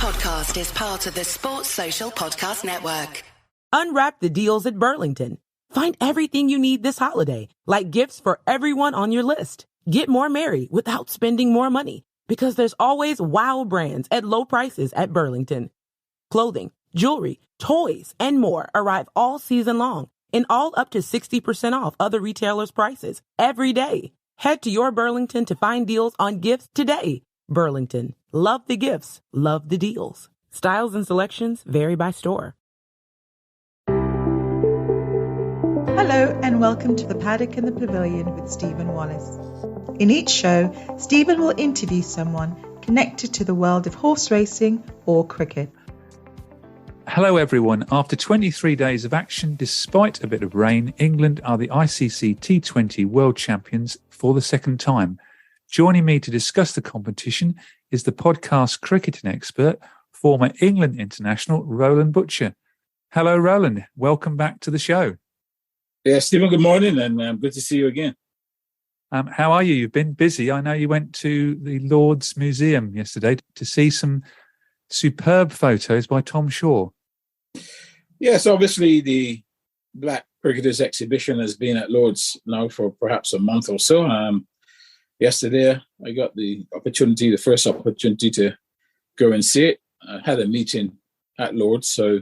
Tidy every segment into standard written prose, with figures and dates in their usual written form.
podcast is part of the Sports Social Podcast Network. Unwrap the deals at Burlington. Find everything you need this holiday, like gifts for everyone on your list. Get more merry without spending more money, because there's always wow brands at low prices at Burlington. Clothing, jewelry, toys, and more arrive all season long, and all up to 60% off other retailers' prices every day. Head to your Burlington to find deals on gifts today. Burlington. Love the gifts. Love the deals. Styles and selections vary by store. Hello and welcome to the Paddock and The Pavilion with Stephen Wallace. In each show, Stephen will interview someone connected to the world of horse racing or cricket. Hello everyone. After 23 days of action, despite a bit of rain, England are the ICC T20 World Champions for the second time. Joining me to discuss the competition is the podcast cricketing expert, former England international, Roland Butcher. Hello, Roland. Welcome back to the show. Yeah, Stephen, good morning, and good to see you again. How are you? You've been busy. I know you went to the Lord's Museum yesterday to see some superb photos by Tom Shaw. Yes, obviously the Black Cricketers exhibition has been at Lord's now for perhaps a month or so. Yesterday, I got the first opportunity to go and see it. I had a meeting at Lord's, so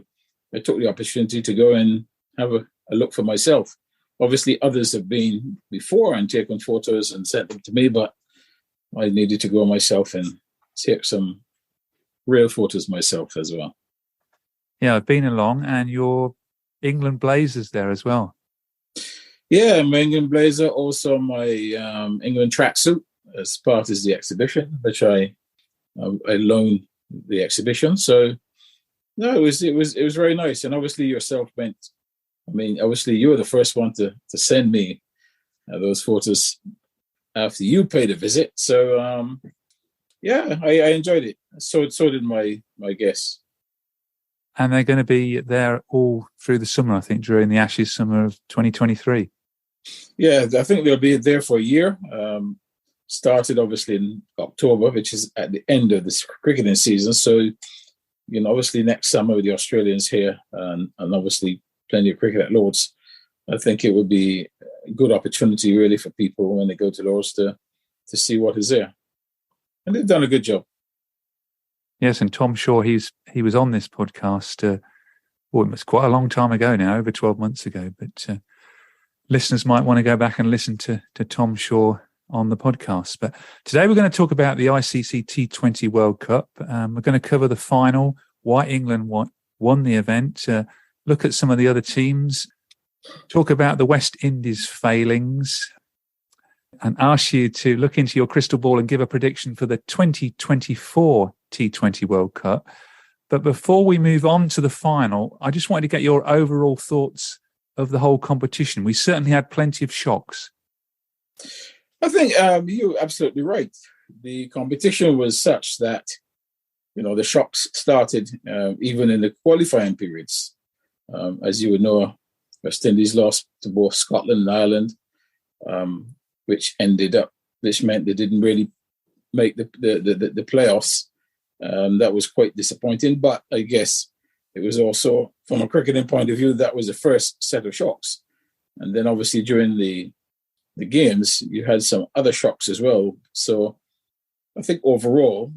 I took the opportunity to go and have a look for myself. Obviously, others have been before and taken photos and sent them to me, but I needed to go myself and take some real photos myself as well. Yeah, I've been along, and your England Blazers there as well. Yeah, my England blazer, also my England tracksuit as part of the exhibition, which I loaned the exhibition. So no, it was very nice, and obviously yourself went. I mean, obviously you were the first one to send me those photos after you paid a visit. So yeah, I enjoyed it. So did my guests. And they're going to be there all through the summer, I think, during the Ashes summer of 2023. Yeah, I think they'll be there for a year. Started obviously in October, which is at the end of this cricketing season. So, obviously next summer with the Australians here and obviously plenty of cricket at Lord's, I think it would be a good opportunity really for people when they go to Lord's to see what is there. And they've done a good job. Yes, and Tom Shaw, he was on this podcast, it was quite a long time ago now, over 12 months ago, but listeners might want to go back and listen to Tom Shaw on the podcast. But today we're going to talk about the ICC T20 World Cup. We're going to cover the final, why England won the event, look at some of the other teams, talk about the West Indies failings, and ask you to look into your crystal ball and give a prediction for the 2024 T20 World Cup. But before we move on to the final, I just wanted to get your overall thoughts of the whole competition. We certainly had plenty of shocks. I think you're absolutely right. The competition was such that, the shocks started even in the qualifying periods. As you would know, West Indies lost to both Scotland and Ireland, which meant they didn't really make the playoffs. That was quite disappointing, but I guess it was also, from a cricketing point of view, that was the first set of shocks. And then obviously during the games, you had some other shocks as well. So I think overall,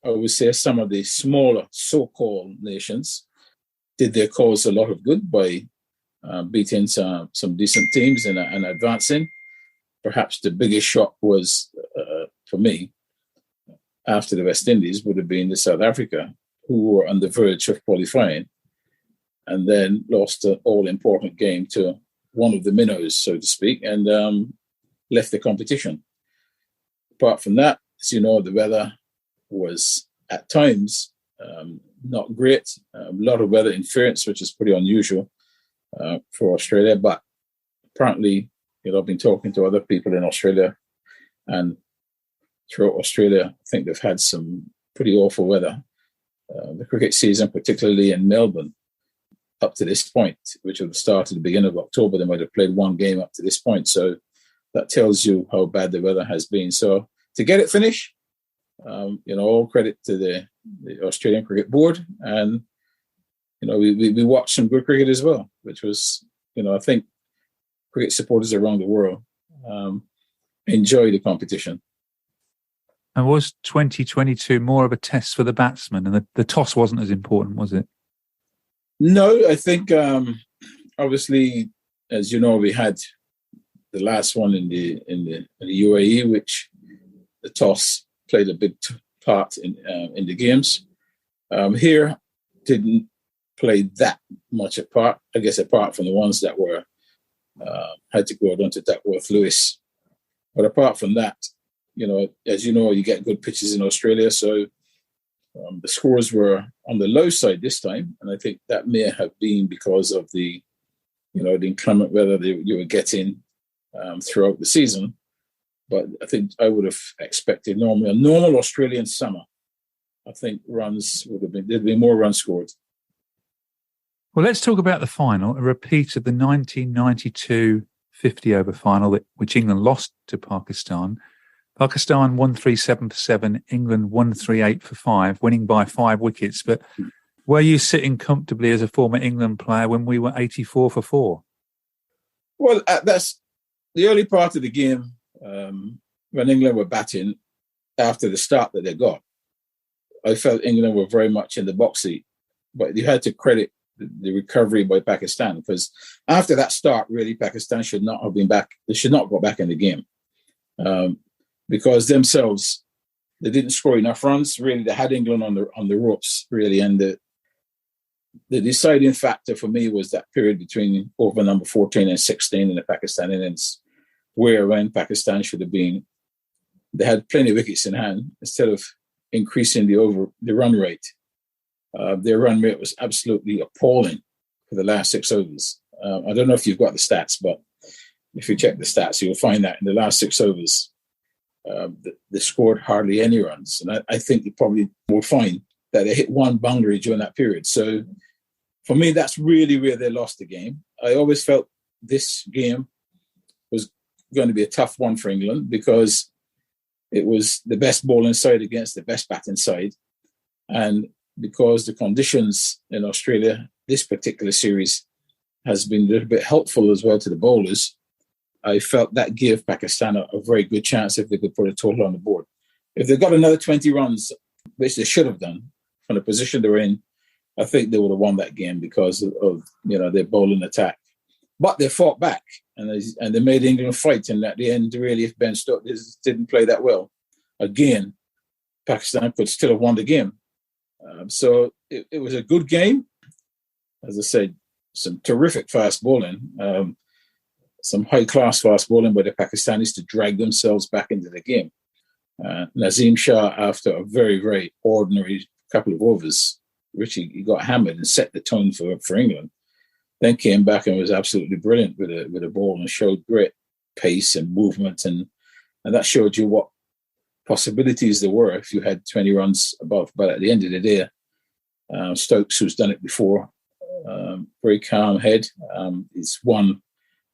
I would say some of the smaller so-called nations did their cause a lot of good by beating some decent teams and advancing. Perhaps the biggest shock was, for me, after the West Indies, would have been the South Africa, who were on the verge of qualifying and then lost an all-important game to one of the minnows, so to speak, and left the competition. Apart from that, as you know, the weather was at times not great. A lot of weather interference, which is pretty unusual for Australia, but apparently, I've been talking to other people in Australia, and throughout Australia, I think they've had some pretty awful weather. The cricket season, particularly in Melbourne, up to this point, which would have started at the beginning of October, they might have played one game up to this point. So that tells you how bad the weather has been. So to get it finished, all credit to the the Australian Cricket Board, and we watched some good cricket as well, which was, I think cricket supporters around the world enjoy the competition. And was 2022 more of a test for the batsmen, and the toss wasn't as important, was it? No, I think obviously, as you know, we had the last one in the UAE, which the toss played a big part in the games. Here didn't play that much a part, I guess, apart from the ones that were had to go down to Duckworth-Lewis. But apart from that, as you know, you get good pitches in Australia, so the scores were on the low side this time, and I think that may have been because of the inclement weather that you were getting throughout the season. But I think I would have expected a normal Australian summer. I think there'd be more runs scored. Well, let's talk about the final, a repeat of the 1992 50-over final, which England lost to Pakistan. Pakistan won 3-7 for 7, England won 3-8 for 5, winning by 5 wickets. But were you sitting comfortably as a former England player when we were 84 for 4? Well, that's the early part of the game when England were batting after the start that they got. I felt England were very much in the box seat, but you had to credit the recovery by Pakistan, because after that start, really, Pakistan should not have been back. They should not go back in the game because themselves, they didn't score enough runs. Really, they had England on the ropes, really, and the deciding factor for me was that period between over number 14 and 16 in the Pakistan innings, where when Pakistan should have been, they had plenty of wickets in hand. Instead of increasing the run rate, their run rate was absolutely appalling for the last 6 overs. I don't know if you've got the stats, but if you check the stats, you'll find that in the last 6 overs, they scored hardly any runs. And I think you probably will find that they hit one boundary during that period. So for me, that's really where they lost the game. I always felt this game was going to be a tough one for England because it was the best bowling side against the best batting side. And because the conditions in Australia, this particular series, has been a little bit helpful as well to the bowlers, I felt that gave Pakistan a very good chance if they could put a total on the board. If they got another 20 runs, which they should have done from the position they were in, I think they would have won that game because of their bowling attack. But they fought back and they made England fight. And at the end, really, if Ben Stokes didn't play that well, again, Pakistan could still have won the game. So it was a good game. As I said, some terrific fast bowling, some high-class fast bowling by the Pakistanis to drag themselves back into the game. Nazim Shah, after a very, very ordinary couple of overs, which he got hammered and set the tone for England, then came back and was absolutely brilliant with a ball and showed great pace and movement. And that showed you what possibilities there were if you had 20 runs above. But at the end of the day, Stokes, who's done it before, very calm head. He's won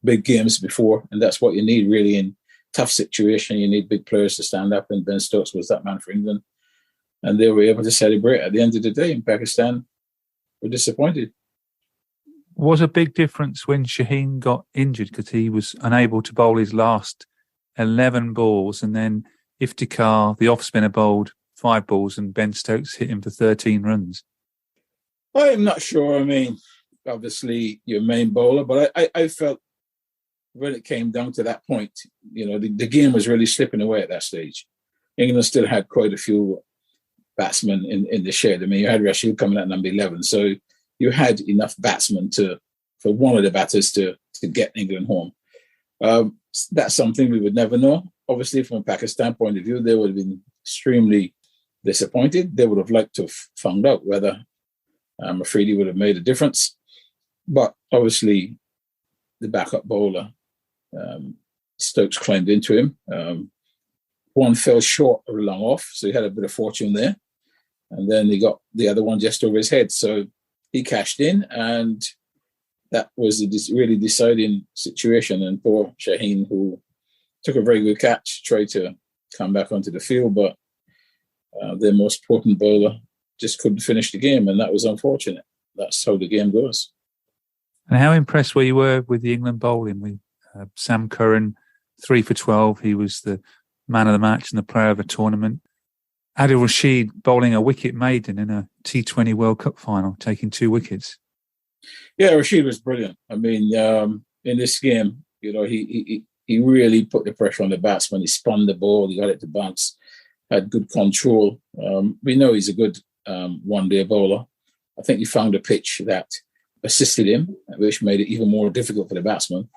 big games before, and that's what you need really in tough situation. You need big players to stand up, and Ben Stokes was that man for England. And they were able to celebrate at the end of the day, and Pakistan were disappointed. Was a big difference when Shaheen got injured because he was unable to bowl his last 11 balls, and then Iftikhar, the off-spinner, bowled 5 balls and Ben Stokes hit him for 13 runs. I'm not sure. I mean, obviously your main bowler, but I felt when it came down to that point, the game was really slipping away at that stage. England still had quite a few batsmen in the shed. I mean, you had Rashid coming at number 11, so you had enough batsmen for one of the batters to get England home. That's something we would never know. Obviously, from a Pakistan point of view, they would have been extremely disappointed. They would have liked to have found out whether Afridi would have made a difference. But obviously, the backup bowler, Stokes climbed into him. One fell short of a long off, so he had a bit of fortune there. And then he got the other one just over his head. So he cashed in, and that was a really deciding situation. And poor Shaheen, who took a very good catch, tried to come back onto the field, but their most potent bowler just couldn't finish the game, and that was unfortunate. That's how the game goes. And how impressed were you with the England bowling? With Sam Curran, 3 for 12. He was the man of the match and the player of the tournament. Adil Rashid bowling a wicket maiden in a T20 World Cup final, taking 2 wickets. Yeah, Rashid was brilliant. I mean, in this game, he really put the pressure on the batsman. He spun the ball, he got it to bounce, had good control. We know he's a good one-day bowler. I think he found a pitch that assisted him, which made it even more difficult for the batsman.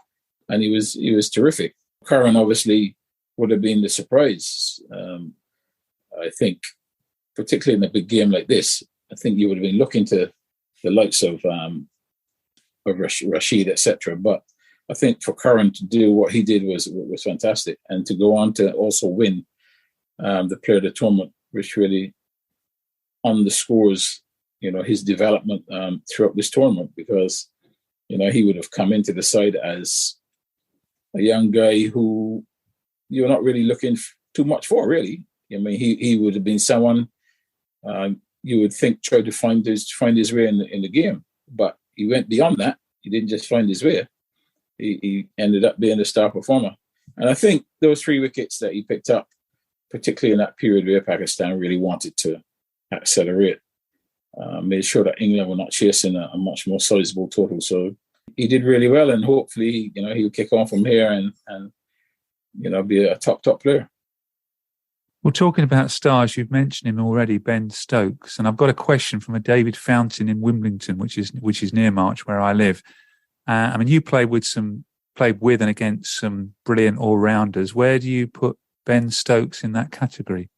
And he was terrific. Curran obviously would have been the surprise. I think, particularly in a big game like this, I think you would have been looking to the likes of Rashid, etc. But I think for Curran to do what he did was fantastic, and to go on to also win the Player of the Tournament, which really underscores, his development throughout this tournament, because, he would have come into the side as a young guy who you're not really looking too much for, really. I mean, he would have been someone you would think tried to find his way in the game, but he went beyond that. He didn't just find his way. He ended up being a star performer. And I think those 3 wickets that he picked up, particularly in that period where Pakistan really wanted to accelerate, made sure that England were not chasing a much more sizable total. So he did really well, and hopefully, he'll kick on from here and be a top player. Well, talking about stars, you've mentioned him already, Ben Stokes, and I've got a question from a David Fountain in Wimbledon, which is near March, where I live. I mean, you played with and against some brilliant all-rounders. Where do you put Ben Stokes in that category?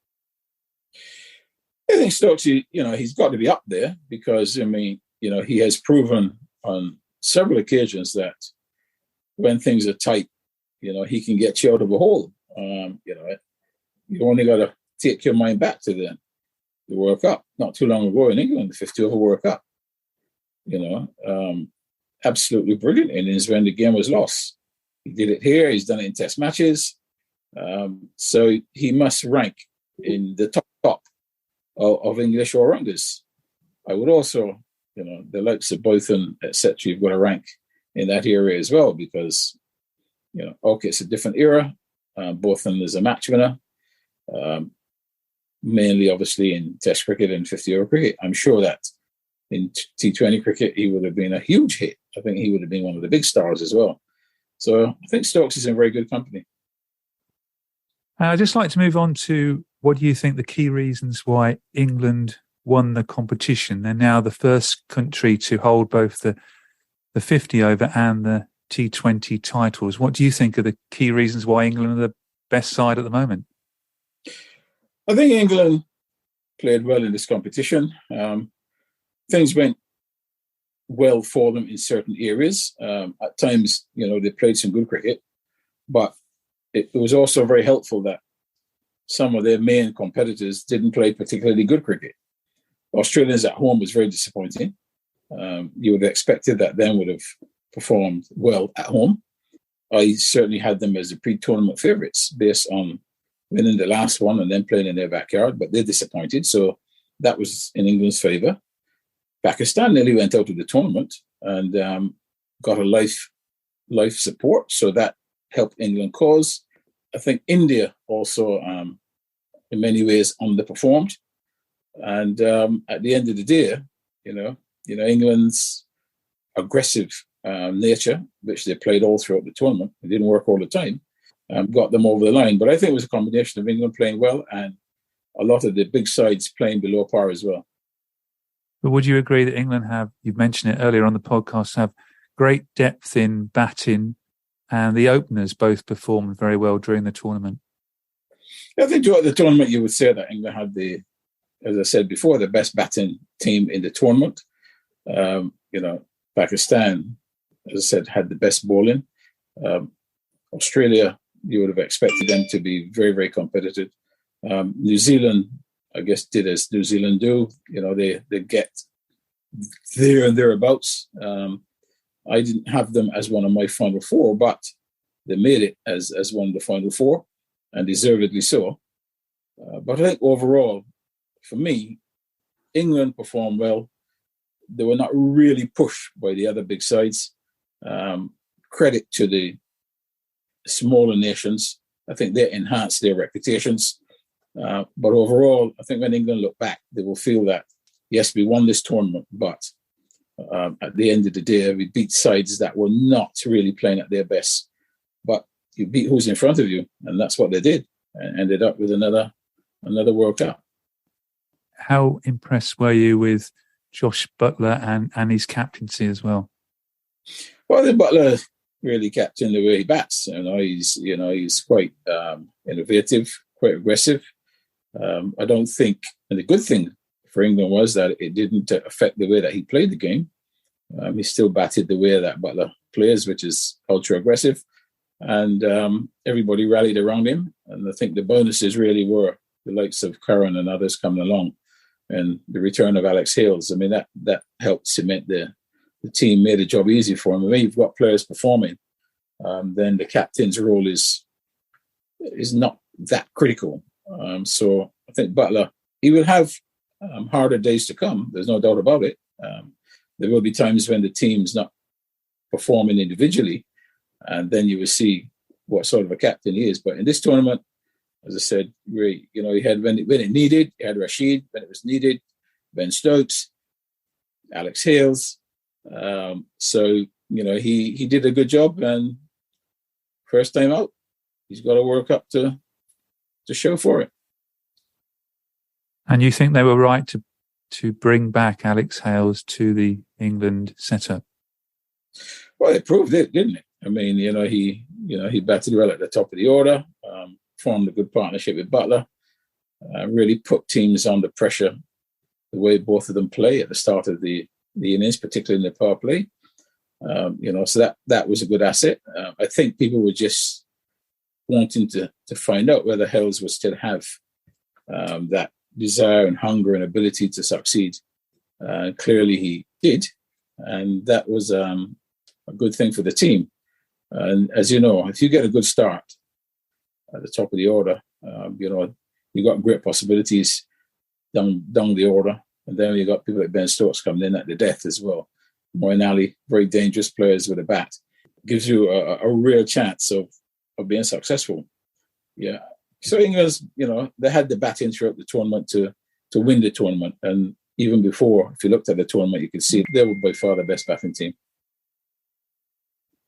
I think Stokes, he's got to be up there, because, he has proven on several occasions that when things are tight, he can get you out of a hole. You only got to take your mind back to the World Cup not too long ago in England, the 50 over World Cup. Absolutely brilliant innings when the game was lost. He did it here. He's done it in Test matches. So he must rank in the top of English all-rounders. I would also, the likes of Boyton, etc., you've got to rank in that area as well, because, okay, it's a different era. Boyton is a match winner. Mainly, obviously, in Test cricket and 50-over cricket. I'm sure that in T20 cricket, he would have been a huge hit. I think he would have been one of the big stars as well. So I think Stokes is in very good company. I'd just like to move on to, what do you think the key reasons why England won the competition? They're now the first country to hold both the 50-over and the T20 titles. What do you think are the key reasons why England are the best side at the moment? I think England played well in this competition. Things went well for them in certain areas. At times, they played some good cricket, but it was also very helpful that some of their main competitors didn't play particularly good cricket. Australians at home was very disappointing. You would have expected that them would have performed well at home. I certainly had them as the pre-tournament favourites based on winning the last one and then playing in their backyard, but they're disappointed. So that was in England's favour. Pakistan nearly went out of the tournament and got a life support, so that helped England cause. I think India also, in many ways, underperformed. And at the end of the day, England's aggressive nature, which they played all throughout the tournament, it didn't work all the time, got them over the line. But I think it was a combination of England playing well and a lot of the big sides playing below par as well. But would you agree that England have, you've mentioned it earlier on the podcast, have great depth in batting, and the openers both performed very well during the tournament? I think throughout the tournament, you would say that England had as I said before, the best batting team in the tournament. Pakistan, as I said, had the best bowling. Australia, you would have expected them to be very, very competitive. New Zealand, I guess, did as New Zealand do. They get there and thereabouts. I didn't have them as one of my final four, but they made it as one of the final four, and deservedly so. But I think overall, for me, England performed well. They were not really pushed by the other big sides. Credit to the smaller nations. I think they enhanced their reputations. But overall, I think when England look back, they will feel that, yes, we won this tournament, but at the end of the day, we beat sides that were not really playing at their best. But you beat who's in front of you, and that's what they did, and ended up with another World Cup. How impressed were you with Josh Butler and his captaincy as well? Well, I think Butler really captained the way he bats. He's quite innovative, quite aggressive. I don't think, and the good thing for England was that it didn't affect the way that he played the game. He still batted the way that Butler plays, which is ultra aggressive, and everybody rallied around him. And I think the bonuses really were the likes of Curran and others coming along, and the return of Alex Hales. I mean, that helped cement the team, made the job easy for him. I mean, you've got players performing, then the captain's role is not that critical. So I think Butler, he will have harder days to come. There's no doubt about it. There will be times when the team's not performing individually, and then you will see what sort of a captain he is. But in this tournament, as I said, he had when it needed, he had Rashid when it was needed, Ben Stokes, Alex Hales. So he did a good job, and first time out, he's got to work up to show for it. And you think they were right to bring back Alex Hales to the England setup? Well, it proved it, didn't it? I mean, he batted well at the top of the order, formed a good partnership with Butler, really put teams under pressure the way both of them play at the start of the innings, particularly in the power play. So that was a good asset. I think people were just wanting to find out whether Hales would still have that desire and hunger and ability to succeed. Clearly he did, and that was a good thing for the team. And as you know, if you get a good start at the top of the order, you've got great possibilities down the order. And then you got people like Ben Stokes coming in at the death as well. Moeen Ali, very dangerous players with a bat. Gives you a real chance of being successful. Yeah. So England's, they had the batting throughout the tournament to win the tournament. And even before, if you looked at the tournament, you could see they were by far the best batting team.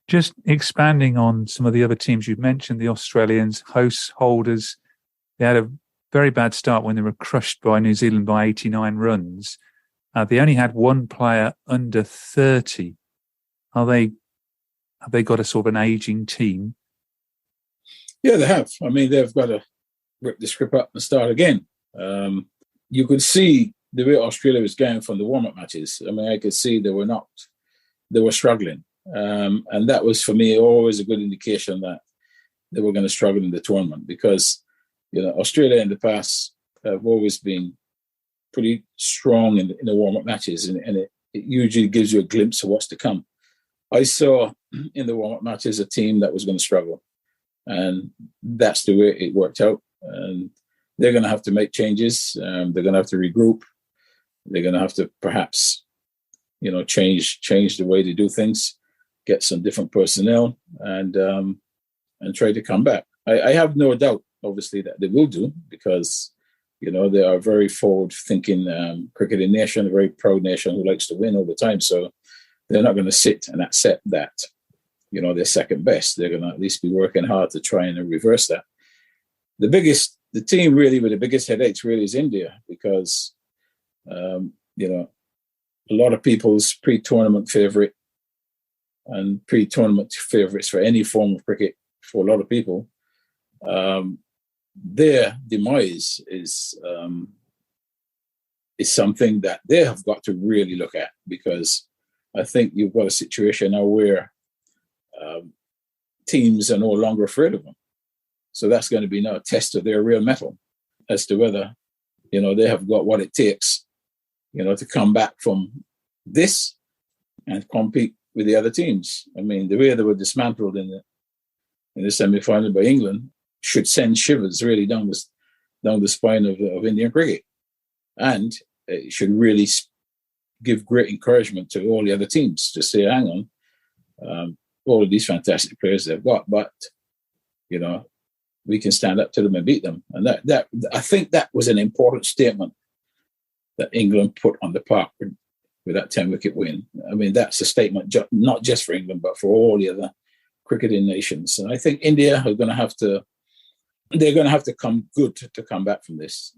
Just expanding on some of the other teams you've mentioned, the Australians, hosts, holders, they had a very bad start when they were crushed by New Zealand by 89 runs. They only had one player under 30. Have they got a sort of an ageing team? Yeah, they have. I mean, they've got to rip the script up and start again. You could see the way Australia was going from the warm-up matches. I mean, I could see they were struggling. And that was, for me, always a good indication that they were going to struggle in the tournament because, Australia in the past have always been pretty strong in the warm-up matches, and it usually gives you a glimpse of what's to come. I saw in the warm-up matches a team that was going to struggle, and that's the way it worked out. And they're going to have to make changes. They're going to have to regroup. They're going to have to perhaps, change the way they do things, get some different personnel, and try to come back. I have no doubt, obviously, that they will do because, they are a very forward-thinking cricketing nation, a very proud nation who likes to win all the time. So they're not going to sit and accept that, they're second best. They're going to at least be working hard to try and reverse that. The team really with the biggest headaches really is India because, a lot of people's pre-tournament favourite and pre-tournament favourites for any form of cricket for a lot of people, their demise is something that they have got to really look at because I think you've got a situation now where teams are no longer afraid of them. So that's going to be now a test of their real mettle as to whether, they have got what it takes, to come back from this and compete with the other teams. I mean, the way they were dismantled in the semi-final by England should send shivers really down the spine of Indian cricket. And it should really give great encouragement to all the other teams to say, hang on, all of these fantastic players they've got, but, you know, we can stand up to them and beat them. And that I think that was an important statement that England put on the park with that 10-wicket win. I mean, that's a statement not just for England, but for all the other cricketing nations. And I think India are going to have to, they're going to have to come good to come back from this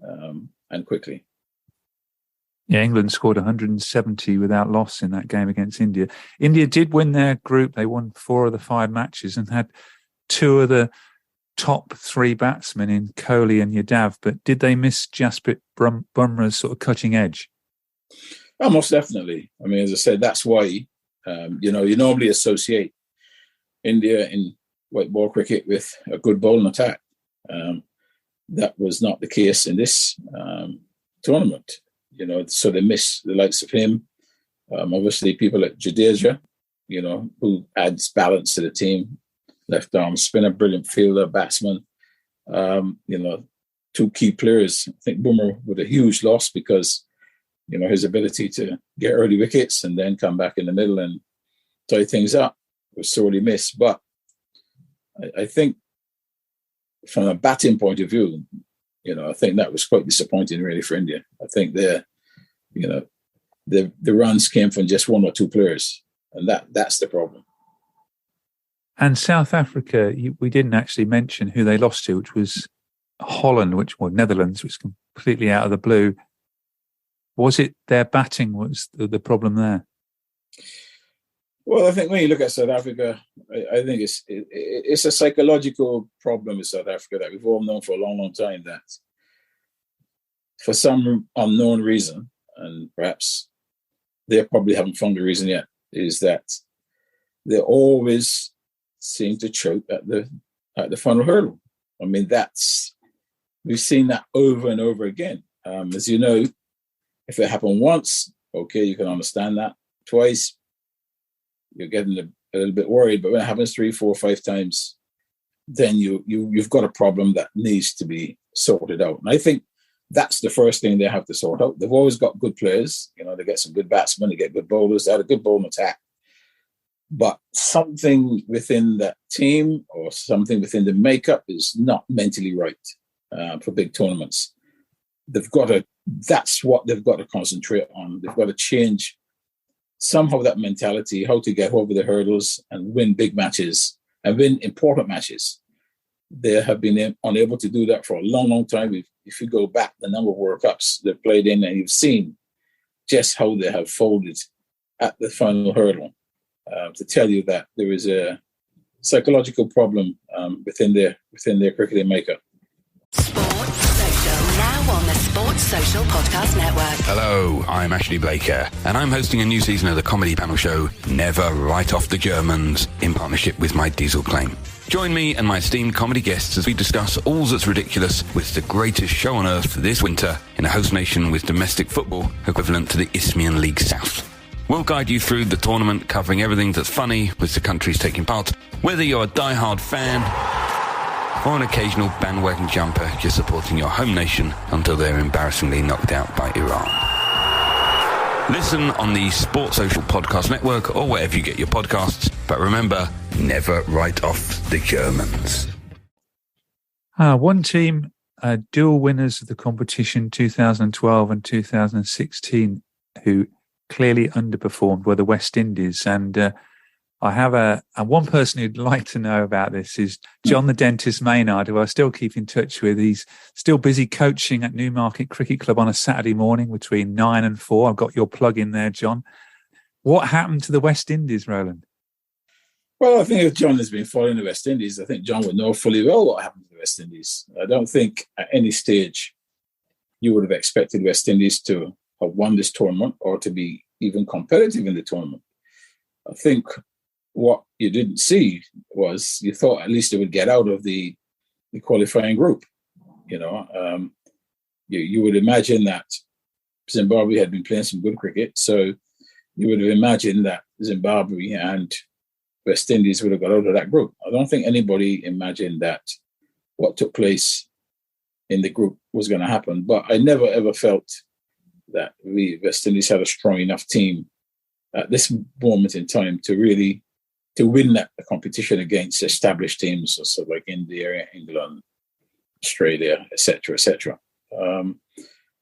and quickly. Yeah, England scored 170 without loss in that game against India. India did win their group. They won 4 of the 5 matches and had 2 of the top 3 batsmen in Kohli and Yadav. But did they miss Jasprit Bumrah's sort of cutting edge? Oh, most definitely. I mean, as I said, that's why, you know, you normally associate India in white ball cricket with a good bowling attack. That was not the case in this tournament. You know, so they miss the likes of him. Obviously, people like Jadeja, you know, who adds balance to the team. Left arm spinner, brilliant fielder, batsman. You know, 2 key players. I think Bumrah with a huge loss because, you know, his ability to get early wickets and then come back in the middle and tie things up was sorely missed. But I think from a batting point of view, you know, I think that was quite disappointing really for India. I think the runs came from just 1 or 2 players, and that's the problem. And South Africa, we didn't actually mention who they lost to, which was Holland, Netherlands, which was completely out of the blue. Was it their batting was the problem there? Well, I think when you look at South Africa, I think it's a psychological problem with South Africa that we've all known for a long, long time, that for some unknown reason, and perhaps they probably haven't found the reason yet, is that they always seem to choke at the final hurdle. I mean, we've seen that over and over again. As you know, if it happened once, okay, you can understand that. Twice, you're getting a little bit worried, but when it happens 3, 4, 5 times, then you've got a problem that needs to be sorted out. And I think that's the first thing they have to sort out. They've always got good players. You know, they get some good batsmen, they get good bowlers, they had a good bowling attack. But something within that team or something within the makeup is not mentally right for big tournaments. That's what they've got to concentrate on. They've got to change somehow that mentality, how to get over the hurdles and win big matches and win important matches. They have been unable to do that for a long, long time. If you go back the number of World Cups they've played in, and you've seen just how they have folded at the final hurdle, to tell you that there is a psychological problem within their cricketing makeup. Sports Social, now on the Sports Social Podcast Network. Hello, I'm Ashley Blaker, and I'm hosting a new season of the comedy panel show Never Write Off the Germans in partnership with My Diesel Claim. Join me and my esteemed comedy guests as we discuss all that's ridiculous with the greatest show on earth this winter in a host nation with domestic football equivalent to the Isthmian League South. We'll guide you through the tournament, covering everything that's funny with the countries taking part, whether you're a die-hard fan or an occasional bandwagon jumper just supporting your home nation until they're embarrassingly knocked out by Iran. Listen on the Sports Social Podcast Network or wherever you get your podcasts, but remember, never write off the Germans. One team, dual winners of the competition 2012 and 2016, who clearly underperformed, were the West Indies. And I have one person who'd like to know about this is John the Dentist Maynard, who I still keep in touch with. He's still busy coaching at Newmarket Cricket Club on a Saturday morning between 9 and 4. I've got your plug in there, John. What happened to the West Indies, Roland? Well, I think if John has been following the West Indies, I think John would know fully well what happened to the West Indies. I don't think at any stage you would have expected West Indies to have won this tournament or to be even competitive in the tournament. I think what you didn't see was you thought at least they would get out of the qualifying group. You know, you would imagine that Zimbabwe had been playing some good cricket, so you would have imagined that Zimbabwe and West Indies would have got out of that group. I don't think anybody imagined that what took place in the group was going to happen. But I never ever felt that West Indies had a strong enough team at this moment in time to win that competition against established teams, so like India, England, Australia, etc., etc.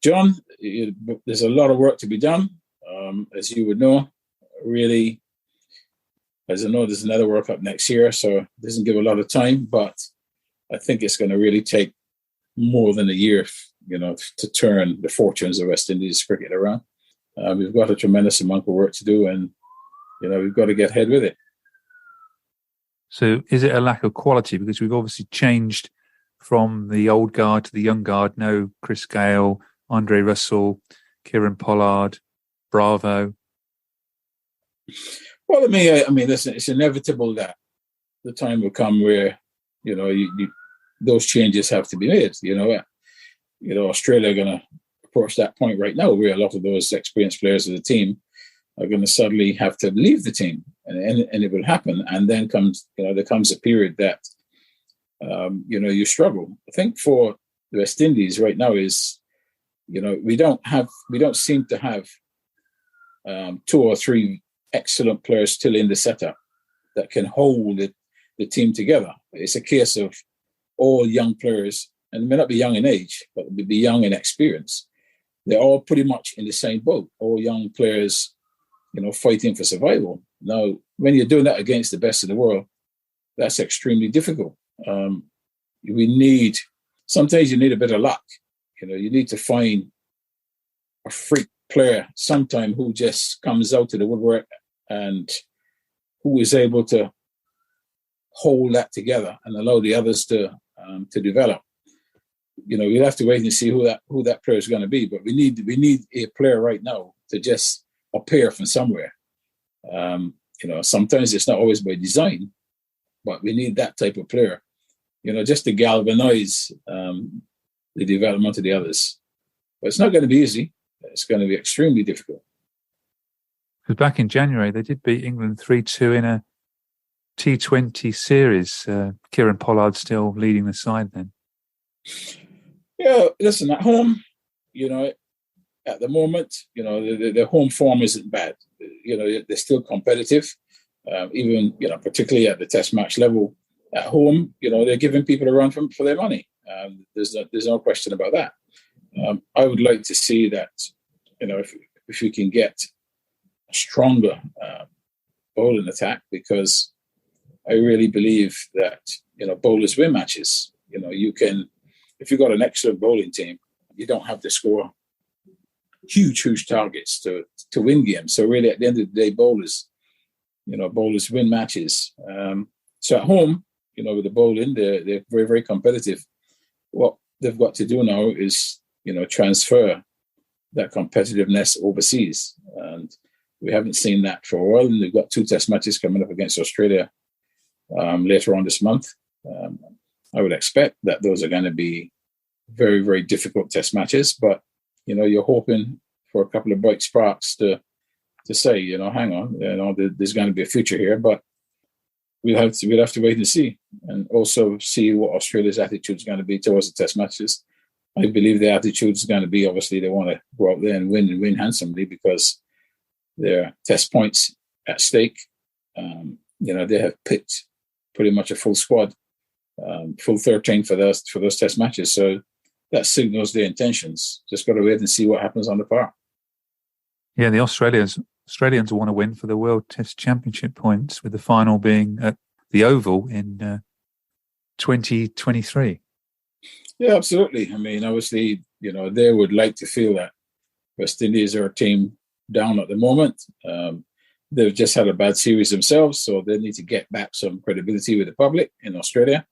John, there's a lot of work to be done, as you would know. Really, as I know, there's another World Cup next year, so it doesn't give a lot of time, but I think it's going to really take more than a year, to turn the fortunes of West Indies cricket around. We've got a tremendous amount of work to do, and we've got to get ahead with it. So is it a lack of quality? Because we've obviously changed from the old guard to the young guard. No Chris Gale, Andre Russell, Kieran Pollard, Bravo. Well, I mean, listen, it's inevitable that the time will come where, those changes have to be made. Australia are going to approach that point right now where a lot of those experienced players of the team are going to suddenly have to leave the team, and it will happen. And then there comes a period that, you struggle. I think for the West Indies right now is, we don't seem to have 2 or 3 excellent players still in the setup that can hold the team together. It's a case of all young players, and they may not be young in age, but they be young in experience. They're all pretty much in the same boat, all young players, fighting for survival. Now, when you're doing that against the best in the world, that's extremely difficult. Sometimes you need a bit of luck. You need to find a freak player sometime who just comes out to the woodwork and who is able to hold that together and allow the others to develop. We'll have to wait and see who that player is going to be, but we need a player right now to just appear from somewhere. Sometimes it's not always by design, but we need that type of player, just to galvanize the development of the others. But it's not going to be easy. It's going to be extremely difficult. Because back in January, they did beat England 3-2 in a T20 series. Kieran Pollard still leading the side then. Yeah, listen, at home, at the moment, the home form isn't bad. They're still competitive, even, particularly at the test match level. At home, they're giving people a run for their money. There's no question about that. I would like to see that, if we can get a stronger bowling attack, because I really believe that, bowlers win matches. If you've got an excellent bowling team, you don't have to score huge targets to win games. So really, at the end of the day, bowlers win matches. So at home, with the bowling, they're very, very competitive. What they've got to do now is, transfer that competitiveness overseas. And we haven't seen that for a while. And they've got 2 test matches coming up against Australia later on this month. I would expect that those are going to be very, very difficult test matches, but you're hoping for a couple of bright sparks to say, hang on, there's going to be a future here, but we'll have to wait and see, and also see what Australia's attitude is going to be towards the test matches. I believe the attitude is going to be, obviously, they want to go out there and win handsomely, because their test points at stake. They have picked pretty much a full squad. Full 13 for those test matches. So that signals their intentions. Just got to wait and see what happens on the park. Yeah, the Australians want to win for the World Test Championship points, with the final being at the Oval in 2023. Yeah, absolutely. I mean, obviously, they would like to feel that West Indies are a team down at the moment. They've just had a bad series themselves, so they need to get back some credibility with the public in Australia.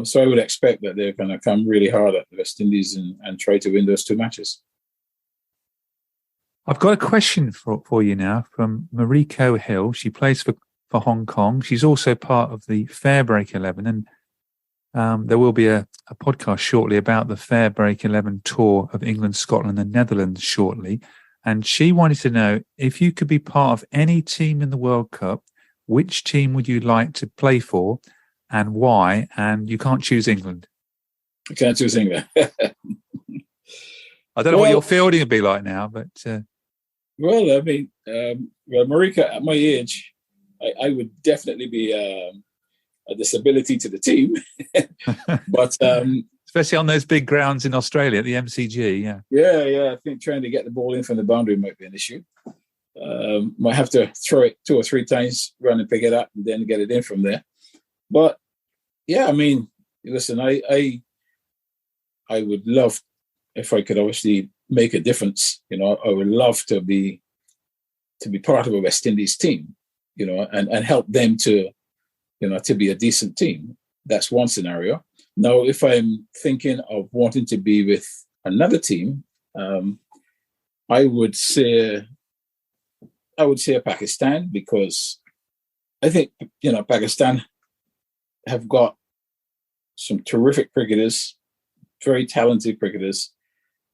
So I would expect that they're going to come really hard at the West Indies and try to win those 2 matches. I've got a question for you now from Mariko Hill. She plays for Hong Kong. She's also part of the Fairbreak 11, and there will be a podcast shortly about the Fairbreak 11 tour of England, Scotland and Netherlands shortly. And she wanted to know, if you could be part of any team in the World Cup, which team would you like to play for and why? And you can't choose England. I can't choose England. I don't know what your fielding would be like now, but well, I mean, Mariko, at my age, I would definitely be a disability to the team, but especially on those big grounds in Australia at the MCG, yeah. I think trying to get the ball in from the boundary might be an issue. Might have to throw it 2 or 3 times, run and pick it up, and then get it in from there. But yeah, I mean, listen, I would love if I could obviously make a difference. You know, I would love to be part of a West Indies team, you know, and help them to, you know, to be a decent team. That's one scenario. Now, if I'm thinking of wanting to be with another team, I would say Pakistan, because I think, you know, Pakistan have got some terrific cricketers, very talented cricketers.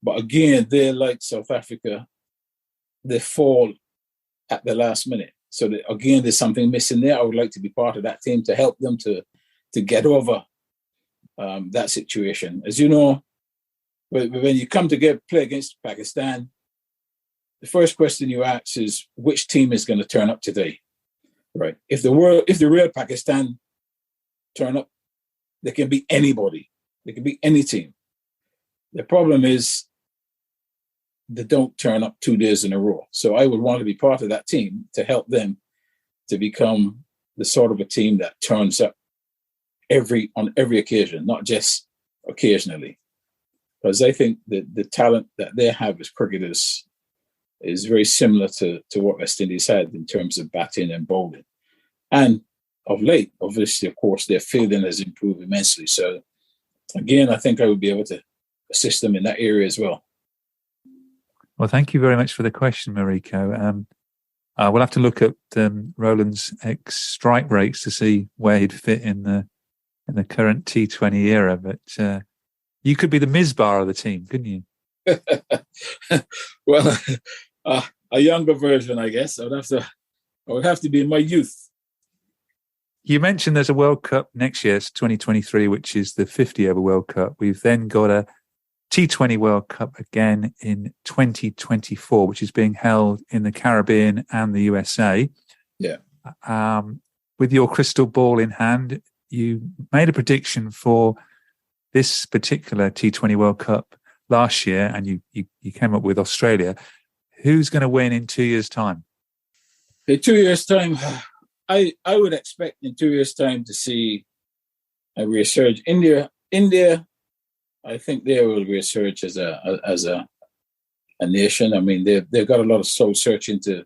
But again, they're like South Africa. They fall at the last minute. So again, there's something missing there. I would like to be part of that team to help them to get over that situation. As you know, when you come to play against Pakistan, the first question you ask is which team is going to turn up today, right? If the real Pakistan turn up, they can be anybody. They can be any team. The problem is they don't turn up 2 days in a row. So I would want to be part of that team to help them to become the sort of a team that turns up on every occasion, not just occasionally. Because I think that the talent that they have as cricketers is very similar to what West Indies had in terms of batting and bowling. And of late, obviously, of course, their fielding has improved immensely. So again, I think I would be able to assist them in that area as well. Well, thank you very much for the question, Mariko. We'll have to look at Roland's strike rates to see where he'd fit in the current T20 era. But you could be the Misbah of the team, couldn't you? Well, a younger version, I guess. I would have to be in my youth. You mentioned there's a World Cup next year, it's 2023, which is the 50-over World Cup. We've then got a T20 World Cup again in 2024, which is being held in the Caribbean and the USA. Yeah. With your crystal ball in hand, you made a prediction for this particular T20 World Cup last year, and you came up with Australia. Who's going to win in 2 years' time? In 2 years' time, I would expect in 2 years' time to see a resurge. India, I think they will resurge as a nation. I mean, they've got a lot of soul searching to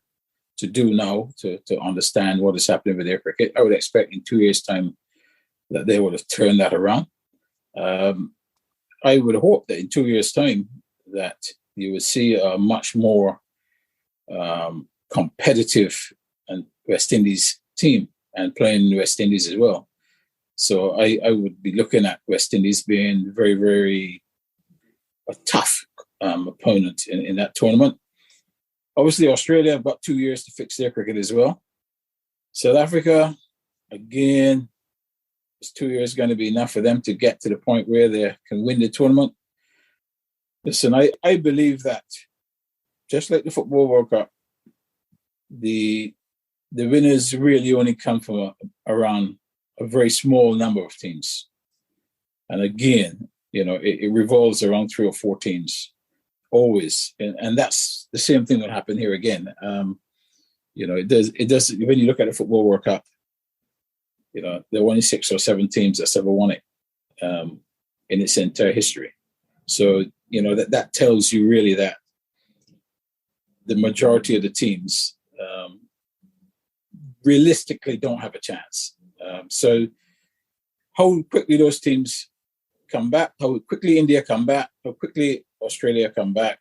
do now to understand what is happening with their cricket. I would expect in 2 years' time that they would have turned that around. I would hope that in 2 years' time that you would see a much more competitive and West Indies team and playing West Indies as well. So I would be looking at West Indies being very, very a tough opponent in that tournament. Obviously, Australia have got 2 years to fix their cricket as well. South Africa, again, is 2 years going to be enough for them to get to the point where they can win the tournament? Listen, I believe that just like the Football World Cup, the winners really only come from around a very small number of teams. And again, you know, it revolves around 3 or 4 teams always. And that's the same thing that happened here again. You know, it does, when you look at the Football World Cup, you know, there are only 6 or 7 teams that's ever won it in its entire history. So, you know, that tells you really that the majority of the teams realistically don't have a chance. So how quickly those teams come back, how quickly India come back, how quickly Australia come back,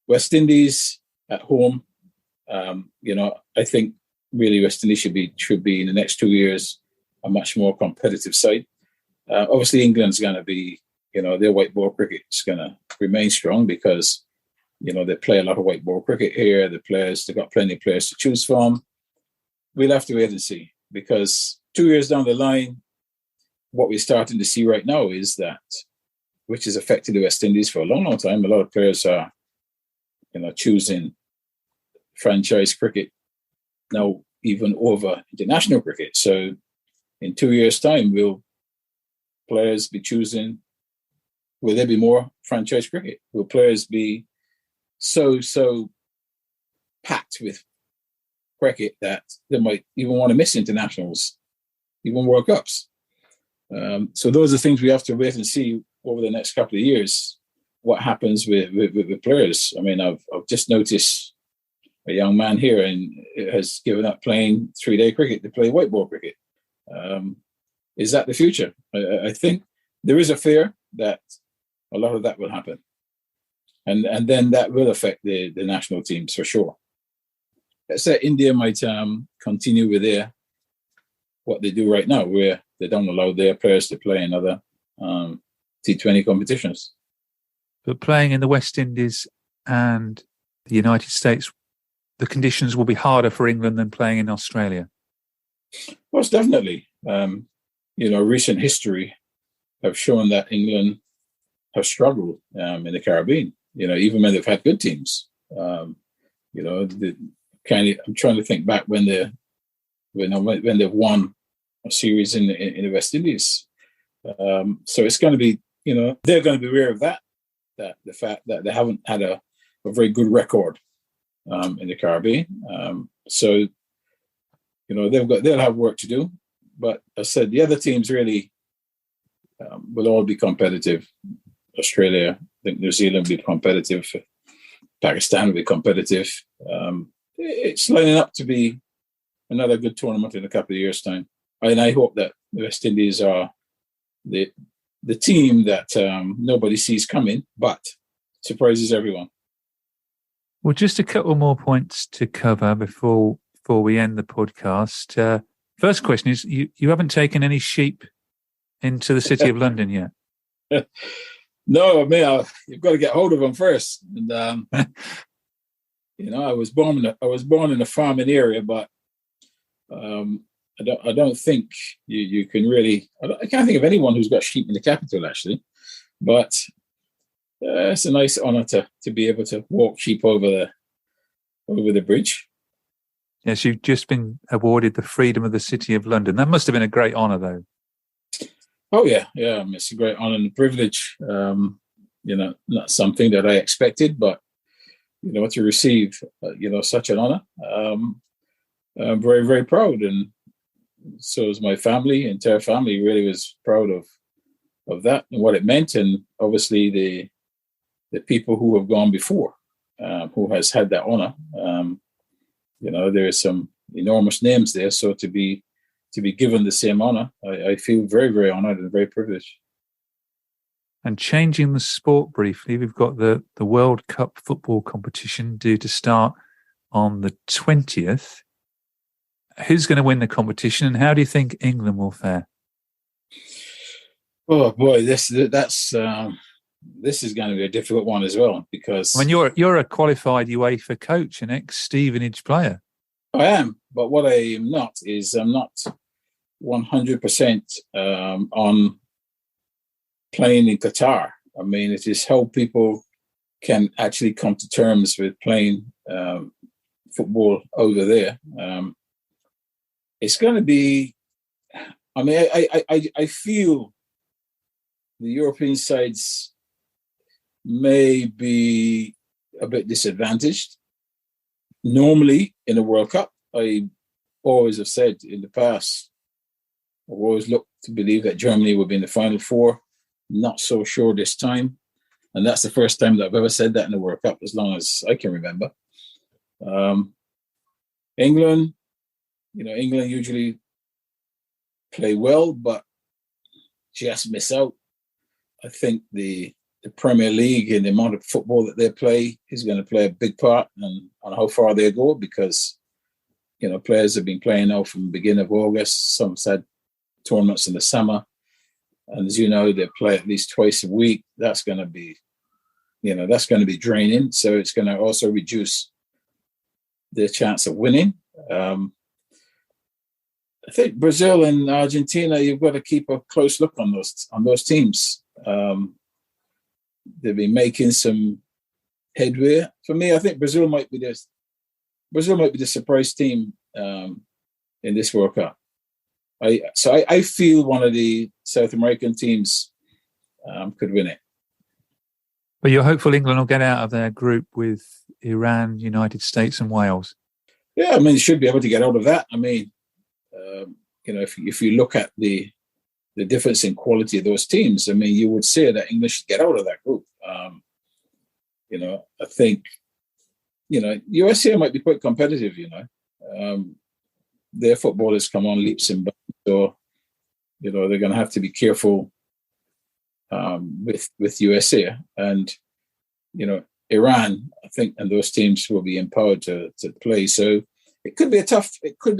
West Indies at home, you know, I think really West Indies should be in the next 2 years a much more competitive side. Obviously, England's going to be, you know, their white ball cricket is going to remain strong because, you know, they play a lot of white ball cricket here. They've got plenty of players to choose from. We'll have to wait and see because 2 years down the line, what we're starting to see right now is that which has affected the West Indies for a long, long time. A lot of players are, choosing franchise cricket now even over international cricket. So in 2 years' time, will players be choosing, will there be more franchise cricket? Will players be so packed with cricket that they might even want to miss internationals, even World Cups? So those are things we have to wait and see over the next couple of years, what happens with players. I mean, I've just noticed a young man here and has given up playing 3-day cricket to play white ball cricket. Is that the future? I think there is a fear that a lot of that will happen. And then that will affect the national teams for sure. Let's say India might continue with what they do right now, where they don't allow their players to play in other T20 competitions. But playing in the West Indies and the United States, the conditions will be harder for England than playing in Australia. Most definitely. Recent history have shown that England have struggled in the Caribbean, even when they've had good teams. I'm trying to think back when they've won a series in the West Indies. So it's going to be, they're going to be aware of that the fact that they haven't had a very good record in the Caribbean. So they'll have work to do. But as I said, the other teams really will all be competitive. Australia, I think New Zealand will be competitive. Pakistan will be competitive. It's lining up to be another good tournament in a couple of years' time. And I hope that the West Indies are the team that nobody sees coming, but surprises everyone. Well, just a couple more points to cover before we end the podcast. First question is, you haven't taken any sheep into the City of London yet? No, I mean, you've got to get hold of them first. And I was born in a farming area, but I don't think you can really. I can't think of anyone who's got sheep in the capital actually, but it's a nice honour to be able to walk sheep over the bridge. Yes, you've just been awarded the Freedom of the City of London. That must have been a great honour, though. Oh yeah. I mean, it's a great honour and privilege. Not something that I expected, but to receive such an honour, I'm very, very proud, and so is my family. Entire family really was proud of that and what it meant, and obviously the people who have gone before, who has had that honour. There are some enormous names there, so to be given the same honour, I feel very, very honoured and very privileged. And changing the sport briefly, we've got the World Cup football competition due to start on the 20th. Who's going to win the competition, and how do you think England will fare? Oh boy, this is going to be a difficult one as well, because I mean, you're a qualified UEFA coach, an ex-Stevenage player. I am, but what I am not is I'm not 100% on playing in Qatar. I mean, it is how people can actually come to terms with playing football over there. It's going to be. I mean, I feel the European sides may be a bit disadvantaged. Normally in the World Cup, I always have said in the past, I've always looked to believe that Germany would be in the Final Four. Not so sure this time. And that's the first time that I've ever said that in the World Cup, as long as I can remember. England usually play well, but just miss out. I think the Premier League and the amount of football that they play is going to play a big part on how far they go, because players have been playing now from the beginning of August. Some said tournaments in the summer, and as you know, they play at least twice a week. That's going to be draining. So it's going to also reduce their chance of winning. I think Brazil and Argentina, you've got to keep a close look on those teams. they've been making some headway. For me, I think Brazil might be the surprise team in this World Cup. I feel one of the South American teams could win it. But you're hopeful England will get out of their group with Iran, United States, and Wales. Yeah, I mean, they should be able to get out of that. I mean, if you look at the difference in quality of those teams, I mean, you would say that England should get out of that group. I think, USA might be quite competitive, their footballers come on leaps and bounds. So, they're going to have to be careful with USA. And, Iran, I think, and those teams will be empowered to play. So it could be a tough group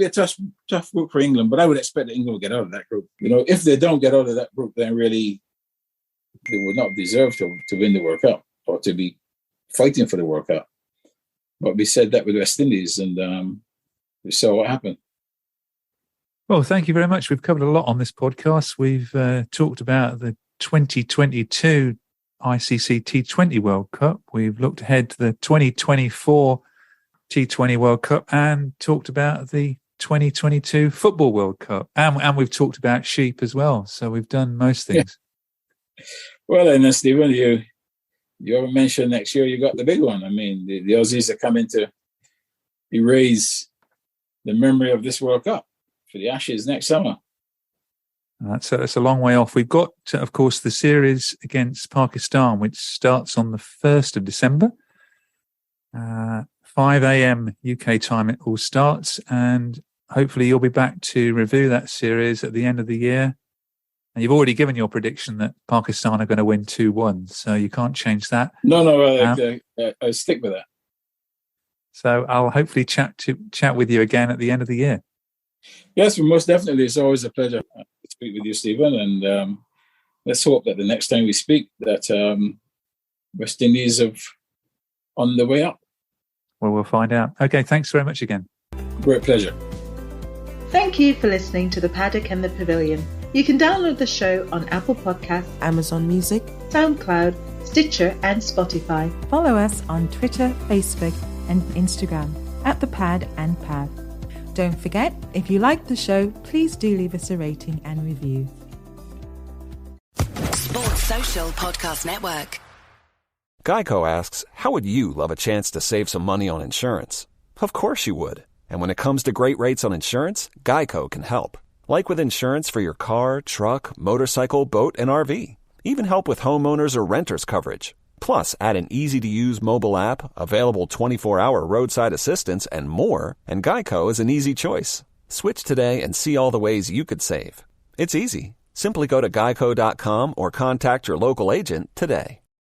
for England, but I would expect that England will get out of that group. If they don't get out of that group, then really they would not deserve to win the World Cup or to be fighting for the World Cup. But we said that with West Indies, and we saw what happened. Well, thank you very much. We've covered a lot on this podcast. We've talked about the 2022 ICC T20 World Cup. We've looked ahead to the 2024 T20 World Cup and talked about the 2022 Football World Cup. And we've talked about sheep as well. So we've done most things. Yeah. Well, then, Stephen, you ever mentioned next year you got the big one. I mean, the Aussies are coming to erase the memory of this World Cup for the Ashes next summer. That's a long way off. We've got, of course, the series against Pakistan, which starts on the 1st of December. 5 a.m. UK time it all starts. And hopefully you'll be back to review that series at the end of the year. And you've already given your prediction that Pakistan are going to win 2-1. So you can't change that. No, I stick with that. So I'll hopefully chat with you again at the end of the year. Yes, well, most definitely. It's always a pleasure to speak with you, Stephen. And let's hope that the next time we speak, that West Indies are on the way up. Well, we'll find out. Okay, thanks very much again. Great pleasure. Thank you for listening to the Paddock and the Pavilion. You can download the show on Apple Podcasts, Amazon Music, SoundCloud, Stitcher, and Spotify. Follow us on Twitter, Facebook, and Instagram at The Pad and Pav. Don't forget, if you like the show, please do leave us a rating and review. Sports Social Podcast Network. Geico asks, how would you love a chance to save some money on insurance? Of course you would. And when it comes to great rates on insurance, Geico can help. Like with insurance for your car, truck, motorcycle, boat, and RV. Even help with homeowners or renters coverage. Plus, add an easy-to-use mobile app, available 24-hour roadside assistance, and more, and Geico is an easy choice. Switch today and see all the ways you could save. It's easy. Simply go to geico.com or contact your local agent today.